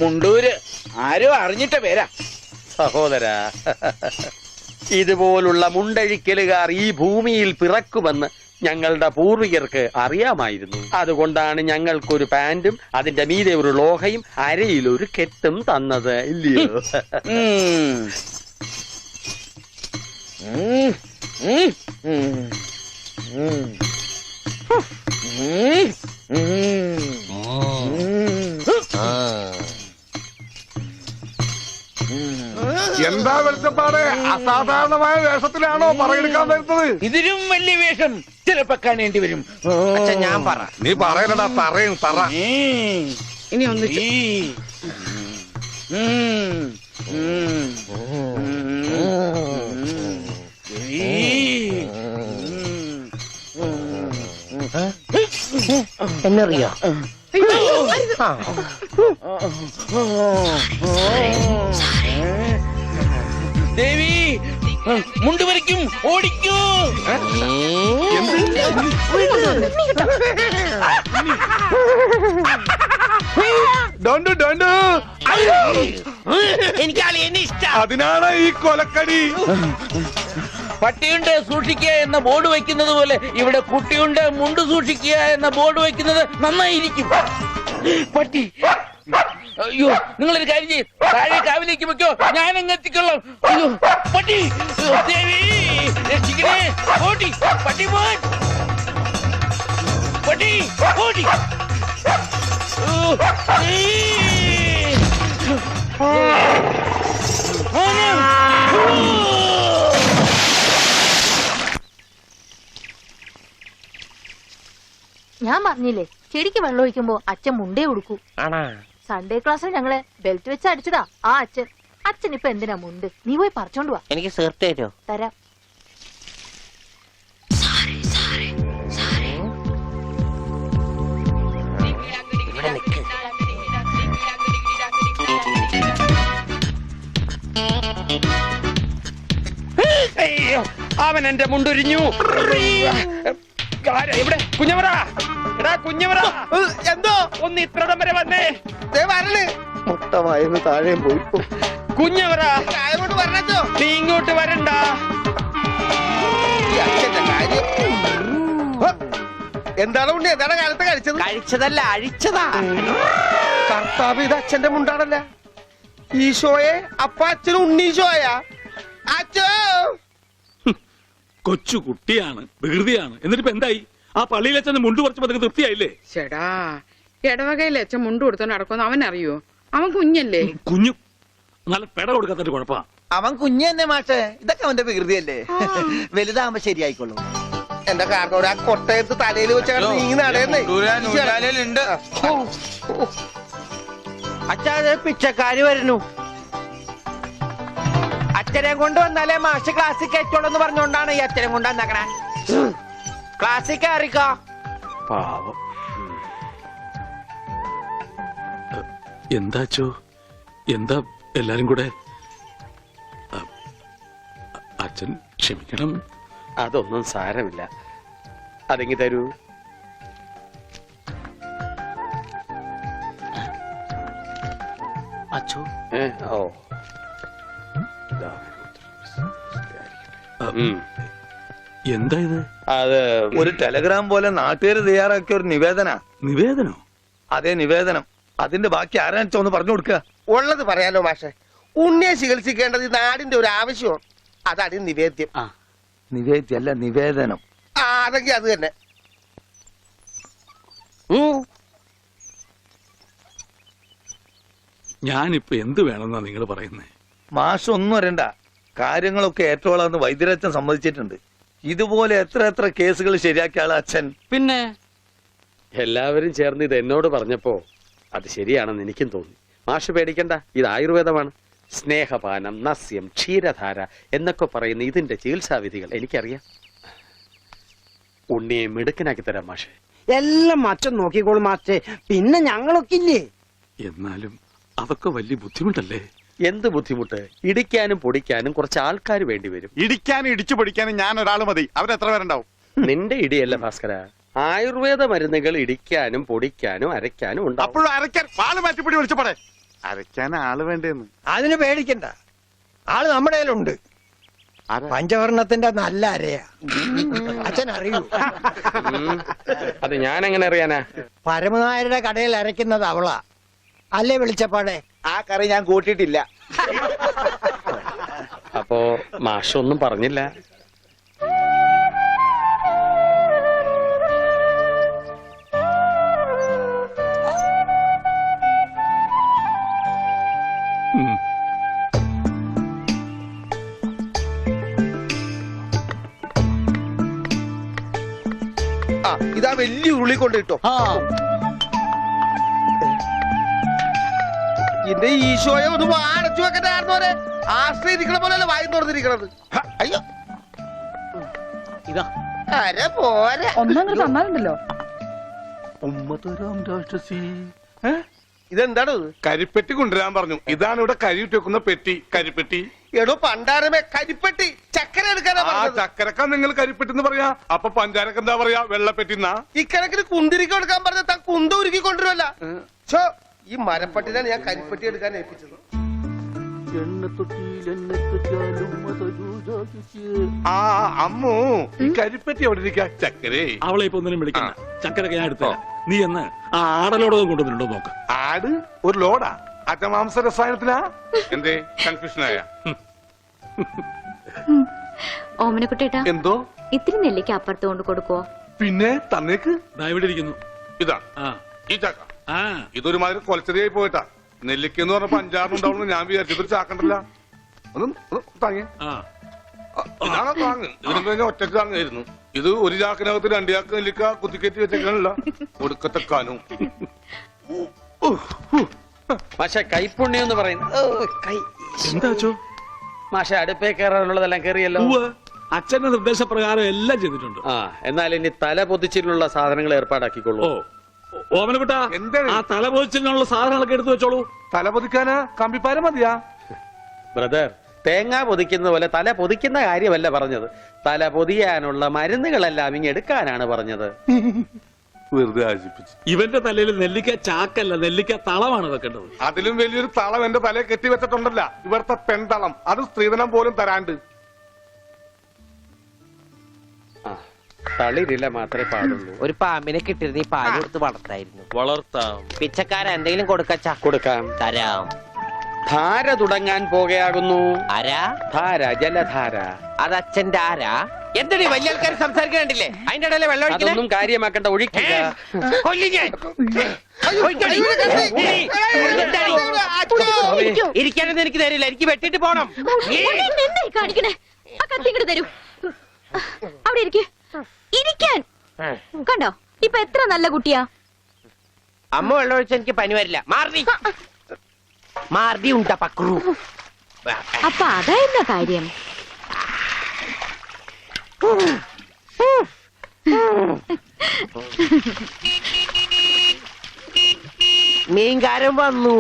മുണ്ടൂര് ആരോ അറിഞ്ഞിട്ട പേരാ. സഹോദരാ, ഇതുപോലുള്ള മുണ്ടഴിക്കലുകാർ ഈ ഭൂമിയിൽ പിറക്കുമെന്ന് ഞങ്ങളുടെ പൂർവികർക്ക് അറിയാമായിരുന്നു. അതുകൊണ്ടാണ് ഞങ്ങൾക്കൊരു പാന്റും അതിന്റെ മീതെ ഒരു ലോഹയും അരയിലൊരു കെട്ടും തന്നത്, ഇല്ലയോ? എന്താ വെളിച്ചപ്പാട്? അസാധാരണമായ വേഷത്തിലാണോ പറയെടുക്കാൻ വരുന്നത്? ഇതിലും വലിയ വേഷം ചിലപ്പോ കാണേണ്ടി വരും. ഞാൻ പറ. നീ പറയലടാ, പറയും പറ. ഇനി ഒന്ന് എന്നറിയോ? ദേവി മുണ്ട് വരയ്ക്കും, ഓടിക്കൂ. എനിക്ക് അളിയനെ ഇഷ്ടം. അതിനാണ് ഈ കൊലക്കടി. പട്ടിയുണ്ട് സൂക്ഷിക്കുക എന്ന ബോർഡ് വയ്ക്കുന്നത് പോലെ ഇവിടെ കുട്ടിയുണ്ട് മുണ്ട് സൂക്ഷിക്കുക എന്ന ബോർഡ് വയ്ക്കുന്നത് നന്നായിരിക്കും. പട്ടി, അയ്യോ, നിങ്ങളൊരു കാര്യം ചെയ്യും, താഴെ കാവിലേക്ക് വെക്കോ, ഞാൻ അങ്ങ് എത്തിക്കൊള്ളാം. അയ്യോ പട്ടി, ദേവി രക്ഷിക്കണേ. ഓടി പട്ടി, പോൻ പട്ടി, ഓടി. ഞാൻ പറഞ്ഞില്ലേ, ചെടിക്ക് വെള്ളം ഒഴിക്കുമ്പോ അച്ഛൻ മുണ്ടേ ഉടുക്കൂ. സൺഡേ ക്ലാസ്സിൽ ഞങ്ങളെ ബെൽറ്റ് വെച്ച് അടിച്ചതാ ആ അച്ഛൻ. അച്ഛൻ ഇപ്പൊ എന്തിനാ മുണ്ട്? നീ പോയി പറിച്ചോണ്ട് വാ. എനിക്ക് സേർത്ത് തരോ? തരാം. അവൻ എന്റെ മുണ്ടൊരിഞ്ഞു. ഇവിടെ കുഞ്ഞവറ, എടാ കുഞ്ഞവറ, എന്തോ ഒന്ന് ഇത്രടം വരെ വന്നേ. മുട്ടമായിരുന്നു താഴെ പോയി. കുഞ്ഞവറ, പറഞ്ഞോ നീ ഇങ്ങോട്ട് വരണ്ട. എന്താണ് ഉണ്ണി? എന്താണ് കാലത്ത് കഴിച്ചത്? കഴിച്ചതല്ല, അഴിച്ചതാ. കർത്താവ്, ഇത് അച്ഛന്റെ മുണ്ടാണല്ല. ഈശോയെ, അപ്പ അച്ഛന് ഉണ്ണീശോയാ? അച്ഛോ, കൊച്ചു കുട്ടിയാണ്, വികൃതിയാണ്. എന്നിട്ട് എന്തായി? ആ പള്ളിയിൽ അച്ഛൻ മുണ്ട് കുറച്ച് പതുക്കെ തൃപ്തിയായില്ലേ? ചേടാ, ഇടവകയിൽ അച്ഛൻ മുണ്ട് കൊടുത്തോണ്ട് നടക്കുമെന്ന് അവൻ അറിയോ? അവൻ കുഞ്ഞല്ലേ? കുഞ്ഞു നല്ല പെട കൊടുക്കാത്തതിന്റെ കുഴപ്പാ. അവൻ കുഞ്ഞു തന്നെ മാഷേ. ഇതൊക്കെ അവന്റെ വികൃതിയല്ലേ. വലുതാകുമ്പോ ശരിയായിക്കൊള്ളും. എന്റെ കാരണം ആ കൊട്ടയത്ത് തലയിൽ വെച്ച നീങ്ങി നടയുന്നേ. അച്ഛാ, പിച്ചക്കാര് വരുന്നു. അച്ഛനെ കൊണ്ട് വന്നാലേ മാഷ് ക്ലാസ്സിൽ കയറ്റുള്ളൂ പറഞ്ഞോണ്ടാണ് ഈ അച്ഛനെ കൊണ്ട് വന്നേക്കണേ. ക്ലാസ്സിൽ കയറിക്കോ. പാവം. എന്താച്ചോ, എന്താ എല്ലാരും കൂടെ? അച്ഛൻ ക്ഷമിക്കണം. അതൊന്നും സാരമില്ല. അതെങ്കി തരൂ. അച്ഛോ, ഓ, എന്താ ഇത്? അത് ഒരു ടെലഗ്രാം പോലെ നാട്ടുകാർ തയ്യാറാക്കിയ ഒരു നിവേദനോ? അതെ, നിവേദനം. അതിന്റെ ബാക്കി ആരാണെന്ന് പറഞ്ഞു കൊടുക്കുക. ഉള്ളത് പറയാലോ മാഷെ. ഉണ്ണിയെ ചികിത്സിക്കേണ്ടത് നാടിന്റെ ഒരു ആവശ്യമാണ്. അതാണ് നിവേദ്യം. നിവേദ്യല്ല, നിവേദനം. അതെങ്കിൽ അത് തന്നെ. ഞാനിപ്പോ എന്ത് വേണമെന്നാ നിങ്ങൾ പറയുന്നേ? മാഷ് ഒന്നും അറിയണ്ട. കാര്യങ്ങളൊക്കെ ഏറ്റോളാന്ന് വൈദ്യരച്ഛൻ സമ്മതിച്ചിട്ടുണ്ട്. ഇതുപോലെ എത്ര കേസുകൾ ശരിയാക്കിയ ആള് അച്ഛൻ. പിന്നെ എല്ലാവരും ചേർന്ന് ഇത് എന്നോട് പറഞ്ഞപ്പോ അത് ശരിയാണെന്ന് എനിക്കും തോന്നി. മാഷ് പേടിക്കണ്ട, ഇത് ആയുർവേദമാണ്. സ്നേഹപാനം, നസ്യം, ക്ഷീരധാര എന്നൊക്കെ പറയുന്ന ഇതിന്റെ ചികിത്സാവിധികൾ എനിക്കറിയാം. ഉണ്ണിയെ മിടുക്കനാക്കി തരാം മാഷെ. എല്ലാം അച്ഛൻ നോക്കിക്കോളും മാസ്റ്റേ. പിന്നെ ഞങ്ങളൊക്കെ ഇല്ലേ? എന്നാലും അതൊക്കെ വലിയ ബുദ്ധിമുട്ടല്ലേ? എന്ത് ബുദ്ധിമുട്ട്? ഇടിക്കാനും പൊടിക്കാനും കുറച്ച് ആൾക്കാർ വേണ്ടി വരും. ഇടിക്കാനും ഇടിച്ചു പൊടിക്കാനും ഞാൻ ഒരാൾ മതി. അവരെത്ര പേരുണ്ടാവും? നിന്റെ ഇടിയല്ല ഭാസ്കര, ആയുർവേദ മരുന്നുകൾ ഇടിക്കാനും പൊടിക്കാനും അരയ്ക്കാനും ഉണ്ടാവും. അപ്പോഴും അരയ്ക്കാൻ പാല് മാറ്റിപ്പിടി വിളിച്ചപ്പോടെ. അരയ്ക്കാൻ ആള് വേണ്ടേന്ന്. അതിന് പേടിക്കണ്ട, ആള് നമ്മുടെ കയ്യിലുണ്ട്. പഞ്ചവർണത്തിന്റെ നല്ല അരയാ. അച്ഛൻ അറിയൂ? അത് ഞാൻ എങ്ങനെ അറിയാനാ? പരമനായരുടെ കടയിൽ അരയ്ക്കുന്നത് അവളാ. അല്ലേ വെളിച്ചപ്പാടെ? ആ കറി ഞാൻ കൂട്ടിയിട്ടില്ല. അപ്പോ മാഷൊന്നും പറഞ്ഞില്ല. ഉം. ആ ഇതാ വലിയ ഉരുളി കൊണ്ട് കിട്ടോ. എന്റെ ഈശോയെ ഒന്ന് അടച്ചു വെക്കണ്ടായിരുന്നോരെ. ആശ്രയിരിക്കണ പോലെയല്ല വായി തുറന്നിരിക്കണത്. അയ്യോ ഇതാ അര പോരെ. ഒന്നങ്ങ് തന്നാലുണ്ടല്ലോ. ഇതെന്താണ്? കരിപ്പെട്ടി കൊണ്ടുവരാൻ പറഞ്ഞു. ഇതാണ് ഇവിടെ കരിയിട്ട് വെക്കുന്ന പെട്ടി, കരിപ്പെട്ടി. എടോ പണ്ടാരമേ, കരിപ്പെട്ടി ചക്കര എടുക്കാനാ ആ പറഞ്ഞത്. ചക്കരക്ക നിങ്ങൾ കരിപ്പെട്ടി എന്ന് പറയാ. അപ്പൊ പഞ്ചാരക്ക് എന്താ പറയാ? വെള്ളപ്പെട്ടിന്നാ. ഇക്കണക്കിന് കുന്തിരിക്ക എടുക്കാൻ പറഞ്ഞ താൻ കുന്ത ഉരുക്കി കൊണ്ടുവരുമല്ല. ഛോ, ഈ മരപ്പട്ടിനാണ് ഞാൻ കരിപ്പെട്ടി എടുക്കാൻ ഏൽപ്പിച്ചത്. ആ അമ്മു, ഈ കരിപ്പെട്ടി എവിടെ ഇരിക്കാ? ചക്കരേ, അവളെ ഇപ്പൊ ഒന്നിനും വിളിക്കണ്ട. ചക്കരൊക്കെ ഞാൻ എടുത്തരാം. നീ എന്ന് ആ ആടലോടകം കൊണ്ടുവന്നിട്ടുണ്ടോ നോക്ക്. ആട് ഒരു ലോഡാ? അറ്റമാംസ രസായനത്തിനാ? എന്തേ കൺഫ്യൂഷനായ? ഓമനക്കുട്ടേട്ടാ, എന്തോ? ഇത്തിരി നെല്ലിക്ക് അപ്പുറത്ത് കൊണ്ട് കൊടുക്കുവോ? പിന്നെ തന്നേക്ക്. ദാ ഇവിടെ ഇരിക്കുന്നു. ഇതാ ആ ഈ ചക്ക. ആ ഇതൊരുമാതിരി കൊലച്ചെറിയായി പോയിട്ടാ. നെല്ലിക്കെന്ന് പറഞ്ഞപ്പോ 5-6 ഉണ്ടാവുന്നു ഞാൻ വിചാരിച്ചു. ഇതൊരു ചാക്കണ്ടല്ല. ഒന്ന് താങ്ങി. ആ ഇതാണ് താങ്ങ്. ഇതിന് കഴിഞ്ഞ ഒറ്റക്ക് താങ്ങായിരുന്നു. ഇത് ഒരു ചാക്കിനകത്ത് 2 ചാക്ക് നെല്ലിക്ക കുത്തിക്കയറ്റി വെച്ചേക്കാനല്ല. ഒടുക്കത്തെക്കാനും. മാഷ കൈപ്പുണ്യം എന്ന് പറയുന്നത് എന്താ വെച്ചോ? മാഷ അടുപ്പേ കയറാനുള്ളതെല്ലാം കയറിയല്ലോ. ഉവ്വ്. അച്ഛന്റെ നിർദ്ദേശപ്രകാരം എല്ലാം ചെയ്തിട്ടുണ്ട്. ആ എന്നാൽ ഇനി തല പൊതിച്ചിലുള്ള സാധനങ്ങൾ ഏർപ്പാടാക്കിക്കൊള്ളൂ. ഓ ഓമനക്കുട്ട, എന്താണ്? ആ തലപോച്ചിനുള്ള സാധനങ്ങളൊക്കെ എടുത്തു വെച്ചോളൂ. തല പൊതിക്കാനാ കമ്പിപ്പാര മതിയാ? ബ്രദർ, തേങ്ങ പൊതിക്കുന്ന പോലെ തല പൊതിക്കുന്ന കാര്യമല്ല പറഞ്ഞത്. തല പൊതിയാനുള്ള മരുന്നുകളെല്ലാം ഇങ്ങ് എടുക്കാനാണ് പറഞ്ഞത്. വെറുതെ ആശിപ്പിച്ചു. ഇവന്റെ തലയിൽ നെല്ലിക്ക ചാക്കല്ല, നെല്ലിക്ക തളമാണ് വെക്കേണ്ടത്. അതിലും വലിയൊരു തളം എന്റെ തലയെ കെട്ടി വെച്ചിട്ടുണ്ടല്ല. ഇവിടുത്തെ പെൺതളം. അത് സ്ത്രീധനം പോലും തരാണ്ട്. ആ തളിരില മാത്രമേ പാടുള്ളൂ. ഒരു പാമ്പിനെ കിട്ടിയിരുന്ന ഈ പാല് കൊടുത്ത് വളർത്തായിരുന്നു. വളർത്താം, പിച്ചക്കാര എന്തെങ്കിലും കൊടുക്കച്ചാ? കൊടുക്കാം. തരാം. ധാര തുടങ്ങാൻ പോകയാകുന്നു. ആരാ? ധാര, ജലധാര. അത് അച്ഛന്റെ ആരാ? എന്താണ് വലിയ ആൾക്കാർ സംസാരിക്കണ്ടില്ലേ? അതിന്റെ ഇടയിലെ വെള്ളം ഒഴിക്കണേ? അതൊന്നും കാര്യമാക്കണ്ട, ഒഴിക്കുക. കൊല്ലും ഞാൻ. ഇരിക്കാനൊന്നും എനിക്ക് തരില്ല, എനിക്ക് വെട്ടിട്ട് പോണം. കാണിക്കണേ, ആ കത്തിങ്ങട് തരൂ. അവിടെ ഇരിക്കേ, ഇരിക്കാൻ. കണ്ടോ ഇപ്പൊ എത്ര നല്ല കുട്ടിയാ. അമ്മ വെള്ളം ഒഴിച്ച എനിക്ക് പനി വരില്ല. മാർദി മാർദി ഉണ്ടാ പക്രു. അപ്പൊ അതായിരുന്ന കാര്യം. മീൻകാരൻ വന്നു.